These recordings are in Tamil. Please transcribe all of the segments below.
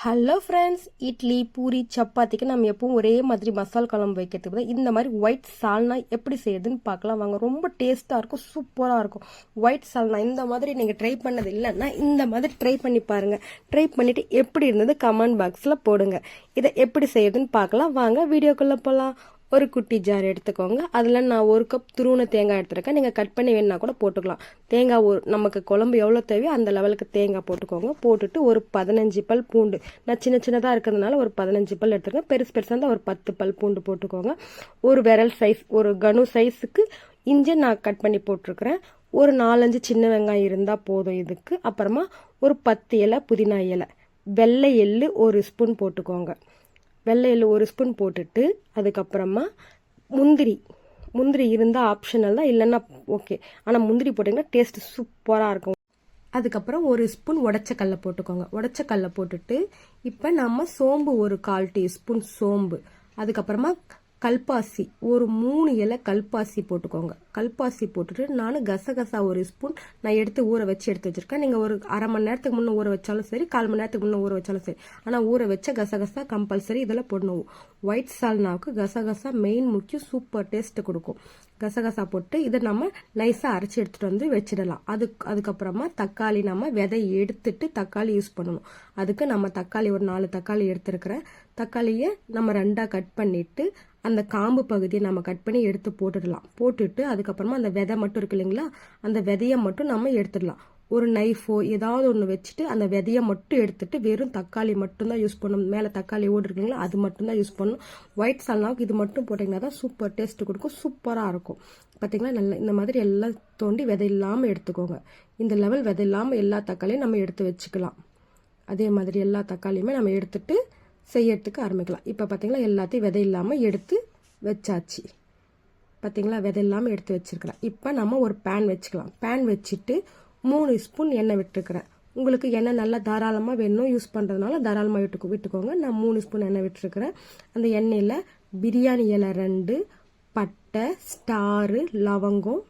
ஹலோ ஃப்ரெண்ட்ஸ், இட்லி பூரி சப்பாத்திக்கு நம்ம எப்பவும் ஒரே மாதிரி மசால் குழம்பு வைக்கிறதுக்கு பதிலா இந்த மாதிரி ஒயிட் சால்னா எப்படி செய்யுதுன்னு பார்க்கலாம் வாங்க. ரொம்ப டேஸ்ட்டாக இருக்கும், சூப்பராக இருக்கும். ஒயிட் சால்னா இந்த மாதிரி நீங்கள் ட்ரை பண்ணது இல்லைன்னா இந்த மாதிரி ட்ரை பண்ணி பாருங்கள். ட்ரை பண்ணிவிட்டு எப்படி இருந்தது கமெண்ட் பாக்ஸில் போடுங்க. இதை எப்படி செய்யுதுன்னு பார்க்கலாம் வாங்க. வீடியோக்குள்ளே போகலாம். ஒரு குட்டி ஜார் எடுத்துக்கோங்க. அதில் நான் 1 கப் துருவன தேங்காய் எடுத்துருக்கேன். நீங்கள் கட் பண்ணி வேணுன்னா கூட போட்டுக்கலாம். தேங்காய் நமக்கு குழம்பு எவ்வளோ தேவையோ அந்த லெவலுக்கு தேங்காய் போட்டுக்கோங்க. போட்டுட்டு ஒரு 15 பல் பூண்டு, நான் சின்னதாக இருக்கிறதுனால ஒரு 15 பல் எடுத்துருக்கேன். பெருசாக இருந்தால் ஒரு 10 பல் பூண்டு போட்டுக்கோங்க. ஒரு விரல் சைஸ், ஒரு கனு சைஸுக்கு இஞ்சி நான் கட் பண்ணி போட்டிருக்கிறேன். ஒரு 4-5 சின்ன வெங்காயம் இருந்தால் போதும் இதுக்கு. அப்புறமா ஒரு 10 இலை புதினா இலை, வெள்ளை எள்ளு 1 ஸ்பூன் போட்டுக்கோங்க. வெள்ளை எள்ளு 1 ஸ்பூன் போட்டுட்டு அதுக்கப்புறமா முந்திரி இருந்தால் ஆப்ஷனல் தான், இல்லைன்னா ஓகே. ஆனால் முந்திரி போட்டிங்கன்னா டேஸ்ட் சூப்பராக இருக்கும். அதுக்கப்புறம் 1 ஸ்பூன் உடச்ச கடலை போட்டுக்கோங்க. உடச்ச கடலை போட்டுட்டு இப்போ நம்ம சோம்பு ஒரு 1/4 டீஸ்பூன் சோம்பு, அதுக்கப்புறமா கல்பாசி ஒரு 3 இலை கல்பாசி போட்டுக்கோங்க. கல்பாசி போட்டுட்டு நான் கசகசா 1 ஸ்பூன் நான் எடுத்து ஊற வச்சு எடுத்து வச்சிருக்கேன். நீங்கள் ஒரு அரை மணி நேரத்துக்கு முன்னே ஊற வச்சாலும் சரி, 1/4 மணி நேரத்துக்கு முன்னே ஊற வச்சாலும் சரி. ஆனால் ஊற வச்ச கசகசா கம்பல்சரி இதில் போடணும். ஒயிட் சால்னாவுக்கு கசகசா மெயின் முக்கியம், சூப்பர் டேஸ்ட் கொடுக்கும். கசகசா போட்டு இதை நம்ம நைஸாக அரைச்சி எடுத்துகிட்டு வந்து வச்சிடலாம். அதுக்கப்புறமா தக்காளி நம்ம விதை எடுத்துட்டு தக்காளி யூஸ் பண்ணணும். அதுக்கு நம்ம தக்காளி ஒரு 4 தக்காளி எடுத்துருக்கிறேன். தக்காளியை நம்ம 2ஆக கட் பண்ணிவிட்டு அந்த காம்பு பகுதியை நம்ம கட் பண்ணி எடுத்து போட்டுடலாம். போட்டுட்டு அதுக்கப்புறமா அந்த விதை மட்டும் இருக்கு இல்லைங்களா, அந்த விதையை மட்டும் நம்ம எடுத்துடலாம். ஒரு நைஃபோ ஏதாவது ஒன்று வச்சுட்டு அந்த விதையை மட்டும் எடுத்துட்டு வெறும் தக்காளி மட்டும்தான் யூஸ் பண்ணணும். மேலே தக்காளி ஓடு இருக்குங்களா, அது மட்டும்தான் யூஸ் பண்ணணும். ஒயிட் சால்னாவுக்கு இது மட்டும் போட்டிங்கன்னா தான் சூப்பர் டேஸ்ட் கொடுக்கும், சூப்பராக இருக்கும். பார்த்தீங்களா, நல்லா இந்த மாதிரி எல்லாம் தோண்டி விதை இல்லாமல் எடுத்துக்கோங்க. இந்த லெவல் விதை இல்லாமல் எல்லா தக்காளியும் நம்ம எடுத்து வச்சுக்கலாம். அதே மாதிரி எல்லா தக்காளியுமே நம்ம எடுத்துட்டு செய்யறதுக்கு ஆரம்பிக்கலாம். இப்போ பார்த்தீங்களா, எல்லாத்தையும் விதை இல்லாமல் எடுத்து வச்சாச்சு. பார்த்தீங்களா, விதை இல்லாமல் எடுத்து வச்சிருக்கிறேன். இப்போ நம்ம ஒரு பேன் வச்சுக்கலாம். பேன் வச்சுட்டு 3 ஸ்பூன் எண்ணெய் விட்டுருக்கிறேன். உங்களுக்கு எண்ணெய் நல்லா தாராளமாக வேணும் யூஸ் பண்ணுறதுனால தாராளமாக விட்டுக்கோங்க. நான் 3 ஸ்பூன் எண்ணெய் விட்டுருக்கிறேன். அந்த எண்ணெயில் பிரியாணி இலை 2, பட்டை, ஸ்டாரு, லவங்கம்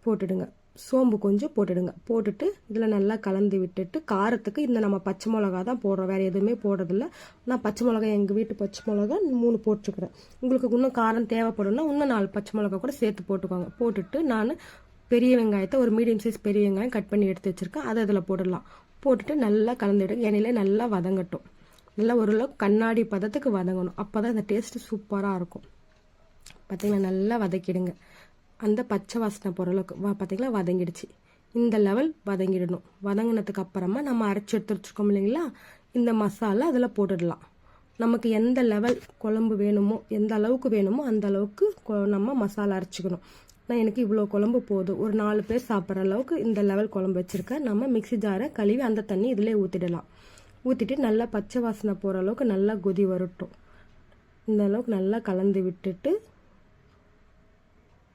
போட்டுடுங்க. சோம்பு கொஞ்சம் போட்டுடுங்க. போட்டுட்டு இதில் நல்லா கலந்து விட்டுட்டு காரத்துக்கு இந்த நம்ம பச்சை மிளகா தான் போடுறோம், வேறு எதுவுமே போடுறதில்ல. நான் பச்சை மிளகா எங்கள் வீட்டு பச்சை மிளகா 3 போட்டுருக்குறேன். உங்களுக்கு இன்னும் காரம் தேவைப்படும்னா இன்னும் 4 பச்சை மிளகா கூட சேர்த்து போட்டுக்கோங்க. போட்டுட்டு நான் பெரிய வெங்காயத்தை ஒரு மீடியம் சைஸ் பெரிய வெங்காயம் கட் பண்ணி எடுத்து வச்சுருக்கேன். அதை அதில் போட்டுடலாம். போட்டுட்டு நல்லா கலந்துவிடுங்க. எண்ணெயில நல்லா வதங்கட்டும். நல்லா ஓரளவுக்கு கண்ணாடி பதத்துக்கு வதங்கணும். அப்போ தான் இந்த டேஸ்ட்டு சூப்பராக இருக்கும். பார்த்தீங்கன்னா நல்லா வதக்கிடுங்க. அந்த பச்சை வாசனை போகிற அளவுக்கு பார்த்தீங்களா வதங்கிடுச்சு. இந்த லெவல் வதங்கிடணும். வதங்கினதுக்கு அப்புறமா நம்ம அரைச்சி எடுத்து வச்சுருக்கோம் இல்லைங்களா, இந்த மசாலா அதில் போட்டுடலாம். நமக்கு எந்த லெவல் குழம்பு வேணுமோ, எந்த அளவுக்கு வேணுமோ அந்த அளவுக்கு நம்ம மசாலா அரைச்சிக்கணும். நான் எனக்கு இவ்வளோ குழம்பு போதும், ஒரு 4 பேர் சாப்பிட்ற அளவுக்கு இந்த லெவல் குழம்பு வச்சுருக்கேன். நம்ம மிக்ஸி ஜாரை கழுவி அந்த தண்ணி இதிலே ஊற்றிடலாம். ஊற்றிட்டு நல்லா பச்சை வாசனை போகிற அளவுக்கு நல்லா கொதி வரட்டும். இந்த அளவுக்கு நல்லா கலந்து விட்டுட்டு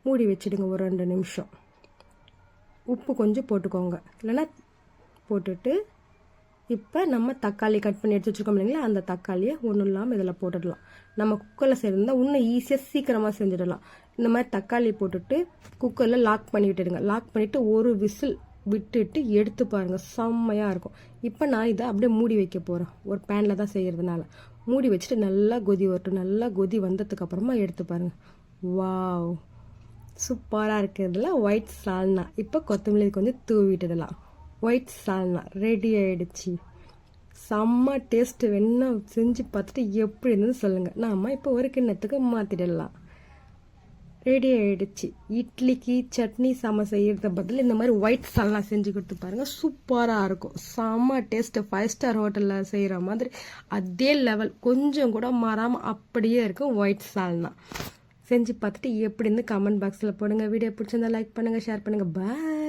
மூடி வச்சுடுங்க ஒரு 2 நிமிஷம். உப்பு கொஞ்சம் போட்டுக்கோங்க, இல்லைன்னா போட்டுட்டு இப்போ நம்ம தக்காளி கட் பண்ணி எடுத்து வச்சுருக்கோம் இல்லைங்களா, அந்த தக்காளியை ஒன்றும் இல்லாமல் இதில் போட்டுடலாம். நம்ம குக்கரில் செய்திருந்தால் இன்னும் ஈஸியாக சீக்கிரமாக செஞ்சிடலாம். இந்த மாதிரி தக்காளி போட்டுட்டு குக்கரில் லாக் பண்ணி விட்டுடுங்க. லாக் பண்ணிவிட்டு ஒரு விசில் விட்டுட்டு எடுத்து பாருங்கள், செம்மையாக இருக்கும். இப்போ நான் இதை அப்படியே மூடி வைக்க போகிறேன். ஒரு பேனில் தான் செய்கிறதுனால மூடி வச்சுட்டு நல்லா கொதி வரட்டும். நல்லா கொதி வந்ததுக்கப்புறமா எடுத்து பாருங்கள். வாவ், சூப்பராக இருக்கிறதுல ஒயிட் சால்னா. இப்போ கொத்தமல்லி கொஞ்சம் தூவிட்டுடலாம். ஒயிட் சால்னா ரெடி ஆகிடுச்சு. செம்ம டேஸ்ட்டு. வேணா செஞ்சு பார்த்துட்டு எப்படி இருந்தது சொல்லுங்கள். நாம் இப்போ ஒரு கிண்ணத்துக்கு மாற்றிடலாம். ரெடி ஆகிடுச்சு. இட்லிக்கு சட்னி செய்யறத பதில் இந்த மாதிரி ஒயிட் சால்னா செஞ்சு கொடுத்து பாருங்கள், சூப்பராக இருக்கும். செம்ம டேஸ்ட்டு. 5 ஸ்டார் ஹோட்டலில் செய்கிற மாதிரி அதே லெவல், கொஞ்சம் கூட மாறாமல் அப்படியே இருக்கும் ஒயிட் சால்னா. செஞ்சு பார்த்துட்டு எப்படி இருந்து கமெண்ட் பாக்ஸில் போடுங்க. வீடியோ பிடிச்சிருந்தா லைக் பண்ணுங்கள், ஷேர் பண்ணுங்கள். பாய்.